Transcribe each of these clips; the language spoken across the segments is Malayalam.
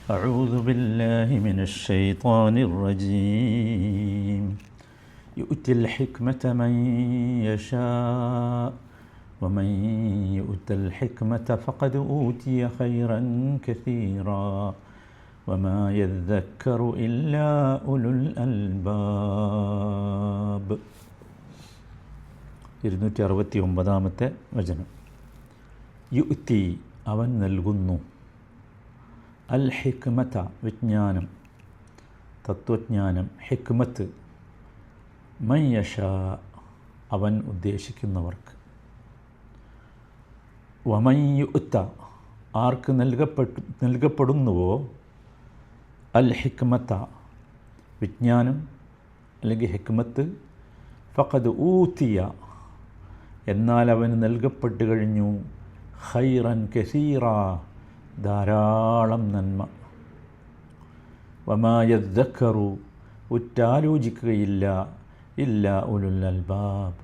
أعوذ بالله من الشيطان الرجيم يؤتي الحكمة من يشاء ومن يؤت الحكمة فقد أوتي خيرا كثيرا وما يذكر إلا أولو الألباب. 269 വചനം. യുഅ്തി അവൻ നൽകുന്നു, അൽ ഹിക്മത വിജ്ഞാനം, തത്വജ്ഞാനം, ഹിക്മത്ത്, മൻ യശാ അവൻ ഉദ്ദേശിക്കുന്നവർക്ക്, വമൻ യുഅ്ത ആർക്ക് നൽകപ്പെടുന്നുവോ, അൽ ഹിക്മത വിജ്ഞാനം അല്ലെങ്കിൽ ഹിക്മത്ത്, ഫഖദ് ഊതിയ എന്നാൽ അവന് നൽകപ്പെട്ടു കഴിഞ്ഞു, ഖൈറൻ കസീറ ധാരാളം നന്മ, വമാ യദ്ദക്കറു ഉറ്റാലോചിക്കുകയില്ല, ഇല്ല ഉലുൽ അൽബാബ്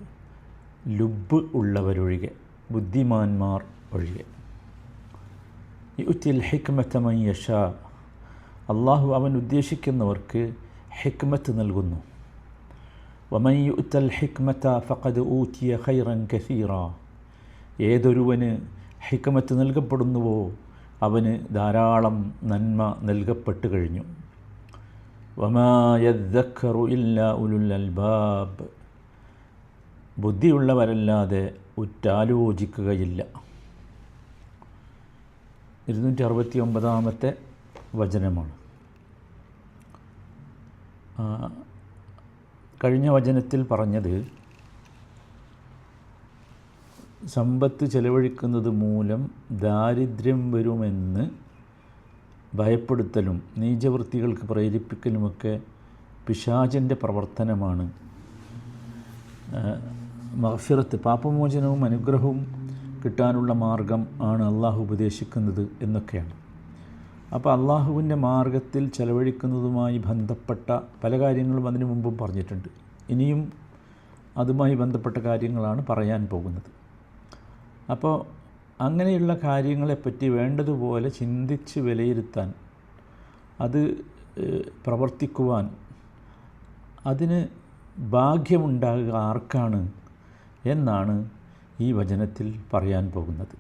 ലുബ് ഉള്ളവരൊഴികെ, ബുദ്ധിമാന്മാർ ഒഴികെ. യുഅ്തിൽ ഹിക്മത മൻ യശാ അള്ളാഹു അവൻ ഉദ്ദേശിക്കുന്നവർക്ക് ഹിക്മത്ത് നൽകുന്നു. വമൻ യുഅ്തൽ ഹിക്മത ഫഖദ് ഊതിയ ഖൈറൻ കസീറ ഏതൊരുവന് ഹിക്മത്ത് നൽകപ്പെടുന്നുവോ അവന് ധാരാളം നന്മ നൽകപ്പെട്ടു കഴിഞ്ഞു. വമാ യദ്ദക്കറു ഇല്ലാ ഉലുൽ അൽബാബ് ബുദ്ധിയുള്ളവരല്ലാതെ ഉറ്റാലോചിക്കുകയില്ല. 269 വചനമാണ്. കഴിഞ്ഞ വചനത്തിൽ പറഞ്ഞത് സമ്പത്ത് ചെലവഴിക്കുന്നത് മൂലം ദാരിദ്ര്യം വരുമെന്ന് ഭയപ്പെടുത്തലും നീചവൃത്തികൾക്ക് പ്രേരിപ്പിക്കലുമൊക്കെ പിശാചിൻ്റെ പ്രവർത്തനമാണ്. മഗ്ഫിറത്ത് പാപമോചനവും അനുഗ്രഹവും കിട്ടാനുള്ള മാർഗം ആണ് അള്ളാഹു ഉപദേശിക്കുന്നത് എന്നൊക്കെയാണ്. അപ്പോൾ അള്ളാഹുവിൻ്റെ മാർഗത്തിൽ ചെലവഴിക്കുന്നതുമായി ബന്ധപ്പെട്ട പല കാര്യങ്ങളും അതിനു മുമ്പും പറഞ്ഞിട്ടുണ്ട്. ഇനിയും അതുമായി ബന്ധപ്പെട്ട കാര്യങ്ങളാണ് പറയാൻ പോകുന്നത്. അപ്പോൾ അങ്ങനെയുള്ള കാര്യങ്ങളെപ്പറ്റി വേണ്ടതുപോലെ ചിന്തിച്ച് വിലയിരുത്താൻ, അത് പ്രവർത്തിക്കുവാൻ, അതിന് ഭാഗ്യമുണ്ടാകുക ആർക്കാണ് എന്നാണ് ഈ വചനത്തിൽ പറയാൻ പോകുന്നത്.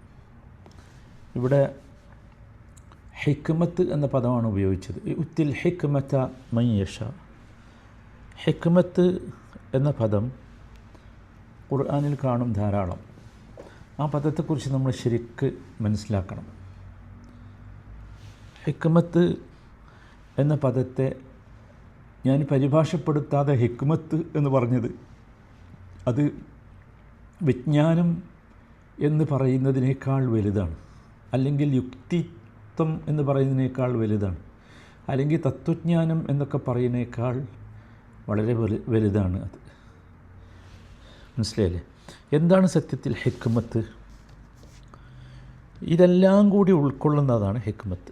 ഇവിടെ ഹിക്മത്ത് എന്ന പദമാണ് ഉപയോഗിച്ചത്. യുഅ്തിൽ ഹിക്മത മൻ യശാ. ഹിക്മത്ത് എന്ന പദം ഖുർആനിൽ കാണും ധാരാളം. ആ പദത്തെക്കുറിച്ച് നമ്മൾ ശരിക്ക് മനസ്സിലാക്കണം. ഹിക്മത്ത് എന്ന പദത്തെ ഞാൻ പരിഭാഷപ്പെടുത്താതെ ഹിക്മത്ത് എന്ന് പറഞ്ഞത് അത് വിജ്ഞാനം എന്ന് പറയുന്നതിനേക്കാൾ വലുതാണ്, അല്ലെങ്കിൽ യുക്തിത്വം എന്ന് പറയുന്നതിനേക്കാൾ വലുതാണ്, അല്ലെങ്കിൽ തത്വജ്ഞാനം എന്നൊക്കെ പറയുന്നതിനേക്കാൾ വളരെ വലുതാണ് അത്. മനസ്സിലായില്ലേ? എന്താണ് സത്യത്തിൽ ഹിക്മത്ത്? ഇതെല്ലാം കൂടി ഉൾക്കൊള്ളുന്നതാണ് ഹിക്മത്ത്.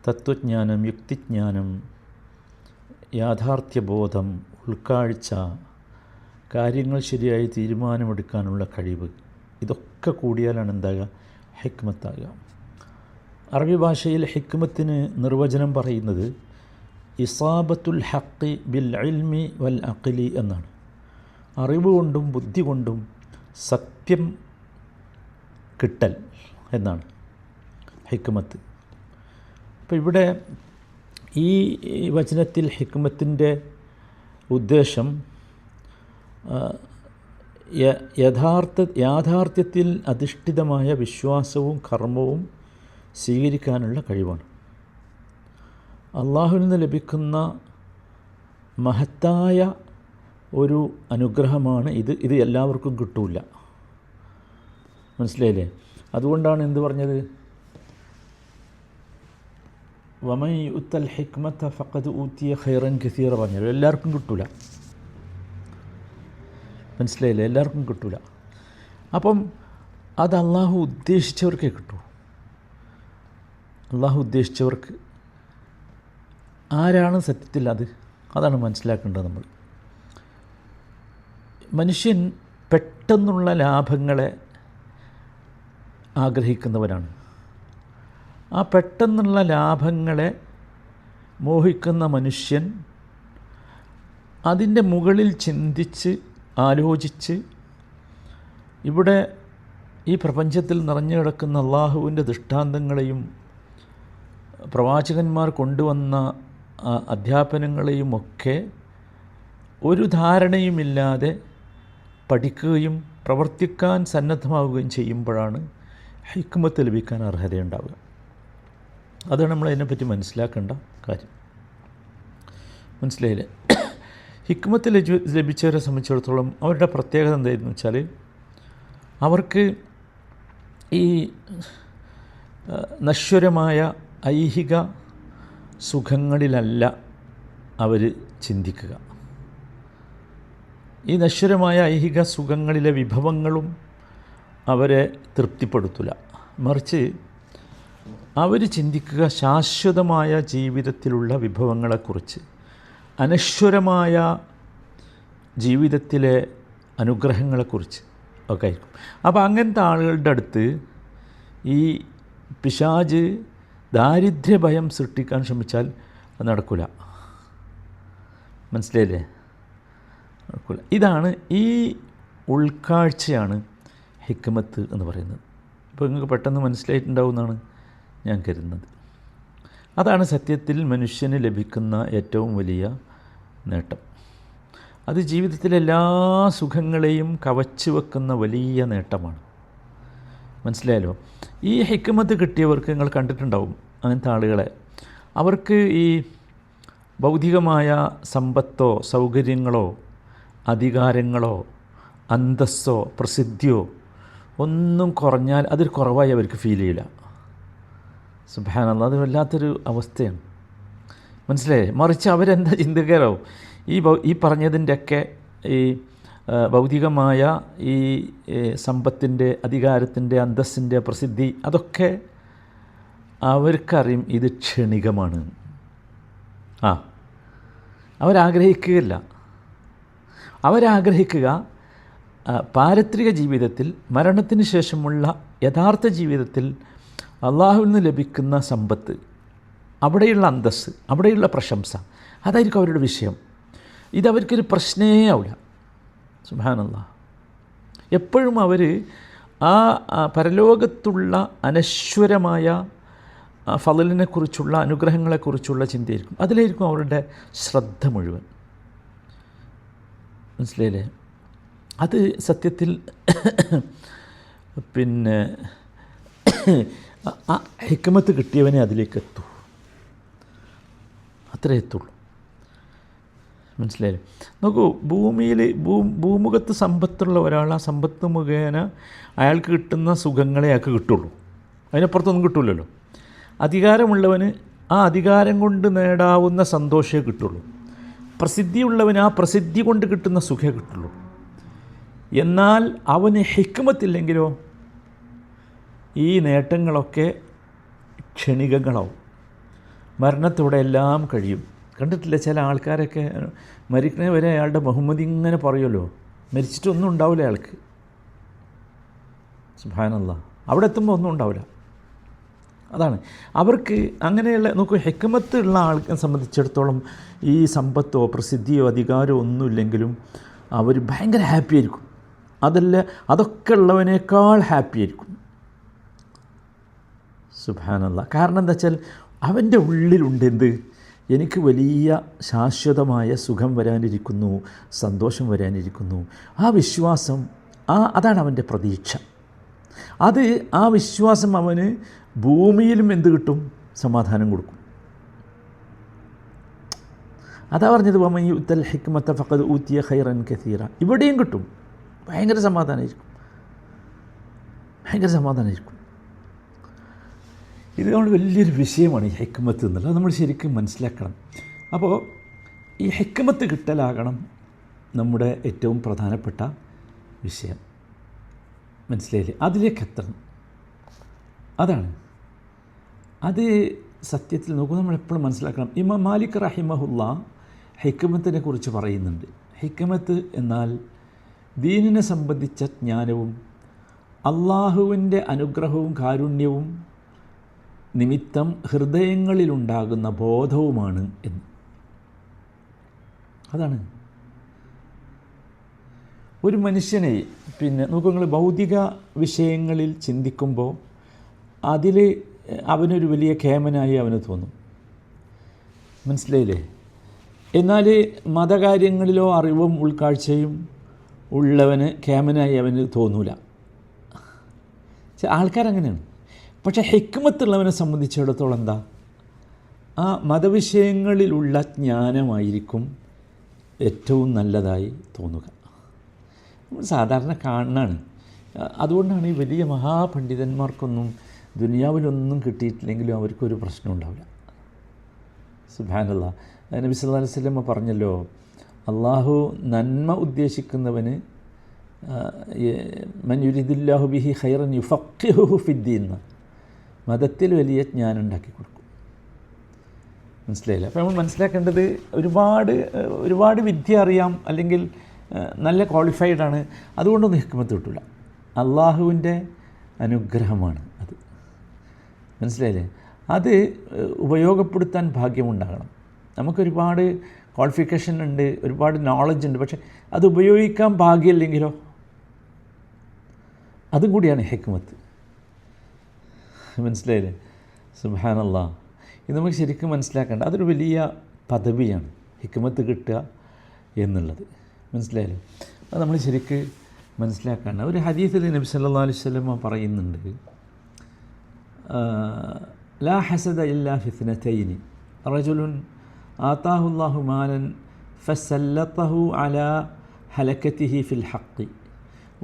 തത്വജ്ഞാനം, യുക്തിജ്ഞാനം, യാഥാർത്ഥ്യബോധം, ഉൾക്കാഴ്ച, കാര്യങ്ങൾ ശരിയായി തീരുമാനമെടുക്കാനുള്ള കഴിവ്, ഇതൊക്കെ കൂടിയാലാണ് എന്താകുക? ഹിക്മത്താകുക. അറബി ഭാഷയിൽ ഹിക്മത്തിന് നിർവചനം പറയുന്നത് ഇസാബത്തുൽ ഹഖ് ബിൽ ഇൽമി വൽ അഖ്ലി എന്നാണ്. അറിവ് കൊണ്ടും ബുദ്ധി കൊണ്ടും സത്യം കിട്ടൽ എന്നാണ് ഹിക്മത്ത്. അപ്പോൾ ഇവിടെ ഈ വചനത്തിൽ ഹിക്മത്തിൻ്റെ ഉദ്ദേശം യാഥാർത്ഥ്യത്തിൽ അധിഷ്ഠിതമായ വിശ്വാസവും കർമ്മവും സ്വീകരിക്കാനുള്ള കഴിവാണ്. അള്ളാഹുവിൽ നിന്ന് ലഭിക്കുന്ന മഹത്തായ ഒരു അനുഗ്രഹമാണ് ഇത്. ഇത് എല്ലാവർക്കും കിട്ടൂല. മനസ്സിലായില്ലേ? അതുകൊണ്ടാണ് എന്ത് പറഞ്ഞത്? വമൻ യുഅ്തൽ ഹിക്മത ഫഖദ് ഊതിയ ഖൈറൻ കസീറ പറഞ്ഞത്. എല്ലാവർക്കും കിട്ടൂല. മനസ്സിലായില്ലേ? എല്ലാവർക്കും കിട്ടൂല. അപ്പം അത് അള്ളാഹു ഉദ്ദേശിച്ചവർക്കേ കിട്ടൂ. അള്ളാഹു ഉദ്ദേശിച്ചവർക്ക് ആരാണ് സത്യത്തിൽ അതാണ് മനസ്സിലാക്കേണ്ടത് നമ്മൾ. മനുഷ്യൻ പെട്ടെന്നുള്ള ലാഭങ്ങളെ ആഗ്രഹിക്കുന്നവരാണ്. ആ പെട്ടെന്നുള്ള ലാഭങ്ങളെ മോഹിക്കുന്ന മനുഷ്യൻ അതിൻ്റെ മുകളിൽ ചിന്തിച്ച് ആലോചിച്ച് ഇവിടെ ഈ പ്രപഞ്ചത്തിൽ നിറഞ്ഞു കിടക്കുന്ന അള്ളാഹുവിൻ്റെ ദൃഷ്ടാന്തങ്ങളെയും പ്രവാചകന്മാർ കൊണ്ടുവന്ന അധ്യാപനങ്ങളെയുമൊക്കെ ഒരു ധാരണയുമില്ലാതെ പഠിക്കുകയും പ്രവർത്തിക്കാൻ സന്നദ്ധമാവുകയും ചെയ്യുമ്പോഴാണ് ഹിക്മത്ത് ലഭിക്കാൻ അർഹതയുണ്ടാവുക. അതാണ് നമ്മൾ അതിനെപ്പറ്റി മനസ്സിലാക്കേണ്ട കാര്യം. മനസ്സിലായില്ലേ? ഹിക്മത്ത് ലഭിച്ചവരെ സംബന്ധിച്ചിടത്തോളം അവരുടെ പ്രത്യേകത എന്തായിരുന്നു വെച്ചാൽ, അവർക്ക് ഈ നശ്വരമായ ഐഹിക സുഖങ്ങളിലല്ല അവർ ചിന്തിക്കുക. ഈ നശ്വരമായ ഐഹിക സുഖങ്ങളിലെ വിഭവങ്ങളും അവരെ തൃപ്തിപ്പെടുത്തില്ല. മറിച്ച് അവർ ചിന്തിക്കുക ശാശ്വതമായ ജീവിതത്തിലുള്ള വിഭവങ്ങളെക്കുറിച്ച്, അനശ്വരമായ ജീവിതത്തിലെ അനുഗ്രഹങ്ങളെക്കുറിച്ച് ഒക്കെ ആയിരിക്കും. അപ്പോൾ അങ്ങനത്തെ ആളുകളുടെ അടുത്ത് ഈ പിശാച് ദാരിദ്ര്യഭയം സൃഷ്ടിക്കാൻ ശ്രമിച്ചാൽ അത് നടക്കില്ല. മനസ്സിലായില്ലേ? നടക്കില്ല. ഇതാണ് ഈ ഉൾക്കാഴ്ചയാണ് ഹിക്മത്ത് എന്ന് പറയുന്നത്. ഇപ്പോൾ നിങ്ങൾക്ക് പെട്ടെന്ന് മനസ്സിലായിട്ടുണ്ടാവുമെന്നാണ് ഞാൻ കരുതുന്നത്. അതാണ് സത്യത്തിൽ മനുഷ്യന് ലഭിക്കുന്ന ഏറ്റവും വലിയ നേട്ടം. അത് ജീവിതത്തിലെ എല്ലാ സുഖങ്ങളെയും കവച്ചു വെക്കുന്ന വലിയ നേട്ടമാണ്. മനസ്സിലായല്ലോ? ഈ ഹിക്മത്ത് കിട്ടിയവർക്ക് നിങ്ങൾ കണ്ടിട്ടുണ്ടാവും അങ്ങനത്തെ ആളുകളെ. അവർക്ക് ഈ ഭൗതികമായ സമ്പത്തോ സൗകര്യങ്ങളോ അധികാരങ്ങളോ അന്തസ്സോ പ്രസിദ്ധിയോ ഒന്നും കുറഞ്ഞാൽ അതൊരു കുറവായി അവർക്ക് ഫീൽ ചെയ്യില്ല. സുബ്ഹാനല്ലാഹ്, അത് വല്ലാത്തൊരു അവസ്ഥയാണ്. മനസ്സിലായേ? മറിച്ച് അവരെന്താ ചിന്തിക്കാരോ, ഈ പറഞ്ഞതിൻ്റെയൊക്കെ ഈ ഭൗതികമായ ഈ സമ്പത്തിൻ്റെ അധികാരത്തിൻ്റെ അന്തസ്സിൻ്റെ പ്രസിദ്ധി അതൊക്കെ അവർക്കറിയും ഇത് ക്ഷണികമാണ്. അവരാഗ്രഹിക്കുകയില്ല. അവരാഗ്രഹിക്കുക പാരത്രിക ജീവിതത്തിൽ മരണത്തിന് ശേഷമുള്ള യഥാർത്ഥ ജീവിതത്തിൽ അള്ളാഹുവിൽ നിന്ന് ലഭിക്കുന്ന സമ്പത്ത്, അവിടെയുള്ള അന്തസ്സ്, അവിടെയുള്ള പ്രശംസ, അതായിരിക്കും അവരുടെ വിഷയം. ഇതവർക്കൊരു പ്രശ്നമേ ആവില്ല. സുബ്ഹാനല്ലാഹ്. എപ്പോഴും അവർ ആ പരലോകത്തുള്ള അനശ്വരമായ ഫളലിനെക്കുറിച്ചുള്ള അനുഗ്രഹങ്ങളെക്കുറിച്ചുള്ള ചിന്തയായിരിക്കും, അതിലായിരിക്കും അവരുടെ ശ്രദ്ധ മുഴുവൻ. മനസ്സിലായില്ലേ? അത് സത്യത്തിൽ പിന്നെ ആ ഹിക്മത്ത് കിട്ടിയവനെ അതിലേക്ക് എത്തൂ, അത്രേ എത്തുള്ളൂ. മനസ്സിലായില്ലേ? നോക്കൂ, ഭൂമിയിൽ ഭൂമുഖത്ത് സമ്പത്തുള്ള ഒരാൾ ആ സമ്പത്ത് മുഖേന അയാൾക്ക് കിട്ടുന്ന സുഖങ്ങളെ അയാൾക്ക് കിട്ടുള്ളൂ, അതിനപ്പുറത്തൊന്നും കിട്ടില്ലല്ലോ. അധികാരമുള്ളവന് ആ അധികാരം കൊണ്ട് നേടാവുന്ന സന്തോഷമേ കിട്ടുള്ളൂ. പ്രസിദ്ധിയുള്ളവന് ആ പ്രസിദ്ധി കൊണ്ട് കിട്ടുന്ന സുഖമേ കിട്ടുള്ളൂ. എന്നാൽ അവന് ഹിക്മത്തില്ലെങ്കിലോ ഈ നേട്ടങ്ങളൊക്കെ ക്ഷണികങ്ങളാവും. മരണത്തോടെ എല്ലാം കഴിയും. കണ്ടിട്ടില്ല ചില ആൾക്കാരൊക്കെ മരിക്കണേ വരെ അയാളുടെ ബഹുമതി ഇങ്ങനെ പറയുമല്ലോ, മരിച്ചിട്ടൊന്നും ഉണ്ടാവില്ല അയാൾക്ക്. സുബ്ഹാനല്ലാഹ്. അവിടെ എത്തുമ്പോൾ ഒന്നും ഉണ്ടാവില്ല. അതാണ് അവർക്ക് അങ്ങനെയുള്ള. നോക്കൂ, ഹിക്മത്ത് ഉള്ള ആൾക്കാരെ സംബന്ധിച്ചിടത്തോളം ഈ സമ്പത്തോ പ്രസിദ്ധിയോ അധികാരമോ ഒന്നുമില്ലെങ്കിലും അവർ ഭയങ്കര ഹാപ്പി ആയിരിക്കും. അതൊക്കെ ഉള്ളവനേക്കാൾ ഹാപ്പി ആയിരിക്കും. സുബ്ഹാനല്ലാഹ്. കാരണം എന്താ വെച്ചാൽ അവൻ്റെ ഉള്ളിലുണ്ട് എന്ത്, എനിക്ക് വലിയ ശാശ്വതമായ സുഖം വരാനിരിക്കുന്നു, സന്തോഷം വരാനിരിക്കുന്നു. ആ വിശ്വാസം, അതാണ് അവൻ്റെ പ്രതീക്ഷ. ആ വിശ്വാസം അവന് ഭൂമിയിലും എന്ത് കിട്ടും? സമാധാനം കൊടുക്കും. അതാ പറഞ്ഞത്, വമൻ യുഅ്തൽ ഹിക്മത ഫഖദ് ഊതിയ ഖൈറൻ കസീറ. ഇവിടെയും കിട്ടും. ഭയങ്കര സമാധാനമായിരിക്കും, ഭയങ്കര സമാധാനമായിരിക്കും. ഇത് നമ്മൾ വലിയൊരു വിഷയമാണ് ഈ ഹിക്മത്ത് എന്നുള്ളത്. നമ്മൾ ശരിക്കും മനസ്സിലാക്കണം. അപ്പോൾ ഈ ഹിക്മത്ത് കിട്ടലാകണം നമ്മുടെ ഏറ്റവും പ്രധാനപ്പെട്ട വിഷയം. മനസ്സിലായില്ലേ? അതിലേക്ക് എത്തണം. അതാണ് അത്. സത്യത്തിൽ നോക്കൂ, നമ്മളെപ്പോഴും മനസ്സിലാക്കണം. ഇമാം മാലിക് റഹിമഹുല്ല ഹിക്മത്തിനെ കുറിച്ച് പറയുന്നുണ്ട്. ഹിക്മത്ത് എന്നാൽ ദീനിനെ സംബന്ധിച്ച ജ്ഞാനവും അള്ളാഹുവിൻ്റെ അനുഗ്രഹവും കാരുണ്യവും നിമിത്തം ഹൃദയങ്ങളിലുണ്ടാകുന്ന ബോധവുമാണ് എന്ന്. അതാണ് ഒരു മനുഷ്യനെ നോക്കൂ, നിങ്ങൾ ഭൗതിക വിഷയങ്ങളിൽ ചിന്തിക്കുമ്പോൾ അതിൽ അവനൊരു വലിയ കേമനായി അവന് തോന്നും, മനസ്സിലായില്ലേ? എന്നാൽ മതകാര്യങ്ങളിലോ അറിവും ഉൾക്കാഴ്ചയും ഉള്ളവന് കേമനായി അവന് തോന്നൂല. ആൾക്കാരങ്ങനെയാണ്. പക്ഷേ ഹിക്മത്തുള്ളവനെ സംബന്ധിച്ചിടത്തോളം എന്താ, ആ മതവിഷയങ്ങളിലുള്ള ജ്ഞാനമായിരിക്കും ഏറ്റവും നല്ലതായി തോന്നുക. നമ്മൾ സാധാരണ കാണാനാണ്. അതുകൊണ്ടാണ് ഈ വലിയ മഹാപണ്ഡിതന്മാർക്കൊന്നും ദുനിയാവിലൊന്നും കിട്ടിയിട്ടില്ലെങ്കിലും അവർക്കൊരു പ്രശ്നം ഉണ്ടാവില്ല. സുബ്ഹാനല്ലാഹ്. നബി സല്ലല്ലാഹു അലൈഹി വസല്ലം പറഞ്ഞല്ലോ, അള്ളാഹു നന്മ ഉദ്ദേശിക്കുന്നവന് മൻ യുരിദില്ലാഹു ബിഹി ഖൈറൻ യുഫഖിഹുഹു ഫിദ്ദീൻ, മതത്തിൽ വലിയ ജ്ഞാനം ഉണ്ടാക്കി കൊടുക്കും. മനസ്സിലായില്ല? അപ്പോൾ നമ്മൾ മനസ്സിലാക്കേണ്ടത് ഒരുപാട് വിദ്യ അറിയാം, അല്ലെങ്കിൽ നല്ല ക്വാളിഫൈഡാണ്, അതുകൊണ്ടൊന്നും ഹിക്മത്ത് കിട്ടില്ല. അള്ളാഹുവിൻ്റെ അനുഗ്രഹമാണ് അത്. മനസ്സിലായില്ലേ? അത് ഉപയോഗപ്പെടുത്താൻ ഭാഗ്യമുണ്ടാകണം. നമുക്കൊരുപാട് ക്വാളിഫിക്കേഷൻ ഉണ്ട്, ഒരുപാട് നോളജ് ഉണ്ട്, പക്ഷേ അത് ഉപയോഗിക്കാൻ ഭാഗ്യമില്ലെങ്കിലോ? അതും കൂടിയാണ് ഹിക്മത്ത്. മനസ്സിലായില്ലേ? സുബ്ഹാനല്ലാഹ്. ഇത് നമുക്ക് ശരിക്കും മനസ്സിലാക്കേണ്ട അതൊരു വലിയ പദവിയാണ്, ഹിക്മത്ത് കിട്ടുക എന്നുള്ളത്. മനസ്സിലായില്ലേ? അത് നമ്മൾ ശരിക്ക് മനസ്സിലാക്കേണ്ട. ഒരു ഹദീസിൽ നബി സല്ലല്ലാഹു അലൈഹി വസല്ലം പറയുന്നുണ്ട്, ലാ ഹസദ ഇല്ലാ ഫി ഇത്നതൈനി റജുലുൻ ആതാഹുല്ലാഹു മാലൻ ഫസല്ലതഹു അലാ ഹലകതിഹി ഫിൽ ഹഖ്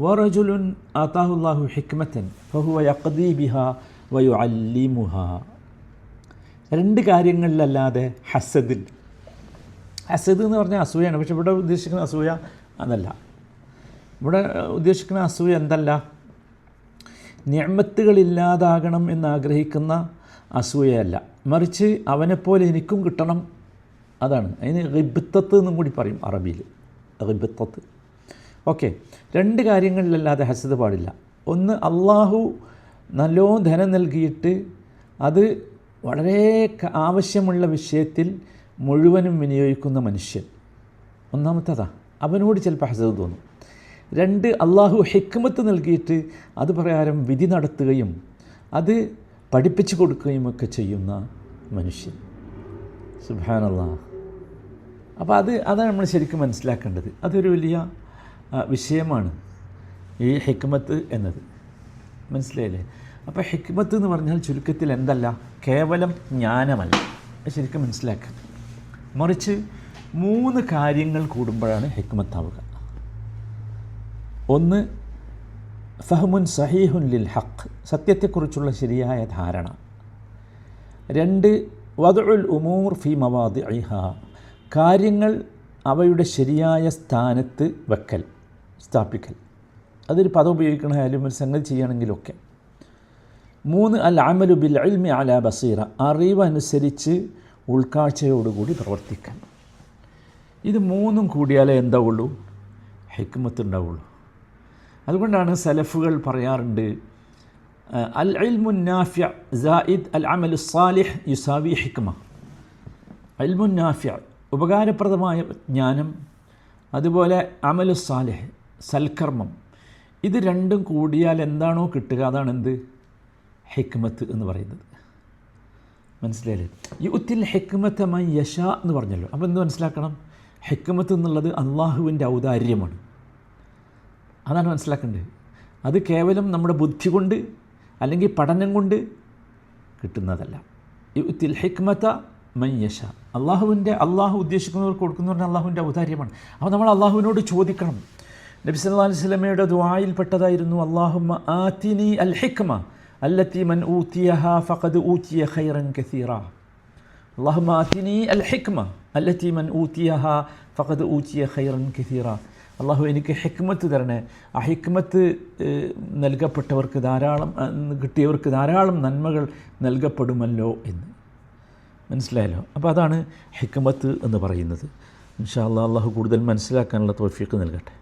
വറജുലുൻ ആതാഹുല്ലാഹു ഹിക്മതൻ ഫഹുവ യഖ്ദി ബിഹാ വയുഅല്ലിമുഹാ. രണ്ട് കാര്യങ്ങളിലല്ലാതെ ഹസദ് എന്ന് പറഞ്ഞാൽ അസൂയാണ്. പക്ഷെ ഇവിടെ ഉദ്ദേശിക്കുന്ന അസൂയ അതല്ല. ഇവിടെ ഉദ്ദേശിക്കുന്ന അസൂയ എന്തല്ല, നിഅമത്തുകളില്ലാതാകണം എന്നാഗ്രഹിക്കുന്ന അസൂയയല്ല, മറിച്ച് അവനെപ്പോലെ എനിക്കും കിട്ടണം, അതാണ്. അതിന് ഗിബ്തത്ത് എന്നും കൂടി പറയും അറബിയിൽ, ഗിബ്തത്ത്. ഓക്കെ, രണ്ട് കാര്യങ്ങളിലല്ലാതെ ഹസദ് പാടില്ല. ഒന്ന്, അള്ളാഹു നല്ലോ ധനം നൽകിയിട്ട് അത് വളരെ ആവശ്യമുള്ള വിഷയത്തിൽ മുഴുവനും വിനിയോഗിക്കുന്ന മനുഷ്യൻ, ഒന്നാമത്തേതാ, അവനോട് ചിലപ്പോൾ ഹസദ് തോന്നും. രണ്ട്, അള്ളാഹു ഹിക്മത്ത് നൽകിയിട്ട് അത് പ്രകാരം വിധി നടത്തുകയും അത് പഠിപ്പിച്ചു കൊടുക്കുകയും ഒക്കെ ചെയ്യുന്ന മനുഷ്യൻ. സുബ്ഹാനല്ലാഹ്. അപ്പോൾ അതാണ് നമ്മൾ ശരിക്കും മനസ്സിലാക്കേണ്ടത്. അതൊരു വലിയ വിഷയമാണ് ഈ ഹിക്മത്ത് എന്നത്. മനസ്സിലായില്ലേ? അപ്പോൾ ഹിക്മത്ത് എന്ന് പറഞ്ഞാൽ ചുരുക്കത്തിൽ എന്തല്ല, കേവലം ജ്ഞാനമല്ല, ശരിക്കും മനസ്സിലാക്കുക. മറിച്ച് 3 കാര്യങ്ങൾ കൂടുമ്പോഴാണ് ഹിക്മത്താവുക. ഒന്ന്, ഫഹ്മുൻ സഹീഹുൻ ലിൽ ഹഖ്, സത്യത്തെക്കുറിച്ചുള്ള ശരിയായ ധാരണ. 2, വദ്ഉൽ ഉമൂർ ഫി മവാദിഇഹാ, കാര്യങ്ങൾ അവയുടെ ശരിയായ സ്ഥാനത്ത് വെക്കൽ, സ്ഥാപിക്കൽ. അതൊരു പദം ഉപയോഗിക്കണമായാലും ഒരു സംഗതി ചെയ്യുകയാണെങ്കിലൊക്കെ. 3, അൽ അമലു ബിൽ ഇൽമി അലാ ബസീറ, അറിവനുസരിച്ച് ഉൾക്കാഴ്ചയോടുകൂടി പ്രവർത്തിക്കാൻ. ഇത് 3 കൂടിയാലേ എന്താവുള്ളൂ, ഹിക്മത്ത് ഉണ്ടാവുള്ളൂ. അതുകൊണ്ടാണ് സലഫുകൾ പറയാറുണ്ട്, അൽ ഇൽമുൻ നാഫിഅ സായിദ് അൽ അമലു സാലിഹ് യുസാവി ഹിക്മ. ഇൽമുൻ നാഫിഅ, ഉപകാരപ്രദമായ ജ്ഞാനം, അതുപോലെ അമലു സാലിഹ്, സൽക്കർമ്മം, ഇത് രണ്ടും കൂടിയാൽ എന്താണോ കിട്ടുക അതാണ് എന്ത്, ഹിക്മത്ത് എന്ന് പറയുന്നത്. മനസ്സിലായില്ലേ? യുത്തിൽ ഹിക്മത മൻ യശാ എന്ന് പറഞ്ഞല്ലോ. അപ്പോൾ എന്ത് മനസ്സിലാക്കണം, ഹിക്മത്ത് എന്നുള്ളത് അള്ളാഹുവിൻ്റെ ഔദാര്യമാണ്. അതാണ് മനസ്സിലാക്കേണ്ടത്. അത് കേവലം നമ്മുടെ ബുദ്ധി കൊണ്ട് അല്ലെങ്കിൽ പഠനം കൊണ്ട് കിട്ടുന്നതല്ല. യുത്തിൽ ഹിക്മത മൻ യശാ, അള്ളാഹു ഉദ്ദേശിക്കുന്നവർക്ക് കൊടുക്കുന്ന പറഞ്ഞാൽ അള്ളാഹുവിൻ്റെ ഔദാര്യമാണ്. അപ്പോൾ നമ്മൾ അള്ളാഹുവിനോട് ചോദിക്കണം. നബി സല്ലല്ലാഹു അലൈഹി വസല്ലമയുടെ ദുആയിൽപ്പെട്ടതായിരുന്നു, അല്ലാഹുമ്മ ആതിനി അൽ ഹിക്മ അല്ലത്തി മൻ ഊതിയഹാ ഫഖദ് ഊതിയ ഖൈറൻ കസീറ. അല്ലാഹുമ്മ ആതിനി അൽ ഹിക്മ അല്ലത്തി മൻ ഊതിയഹാ ഫഖദ് ഊതിയ ഖൈറൻ കസീറ. അള്ളാഹു എനിക്ക് ഹിക്മത്ത് തരണേ, ആ ഹിക്മത്ത് നൽകപ്പെട്ടവർക്ക് കിട്ടിയവർക്ക് ധാരാളം നന്മകൾ നൽകപ്പെടുമല്ലോ എന്ന്. മനസ്സിലായല്ലോ? അപ്പോൾ അതാണ് ഹിക്മത്ത് എന്ന് പറയുന്നത്. ഇൻഷാ അല്ലാഹ്, അള്ളാഹു കൂടുതൽ മനസ്സിലാക്കാനുള്ള തൗഫീഖ് നൽകട്ടെ.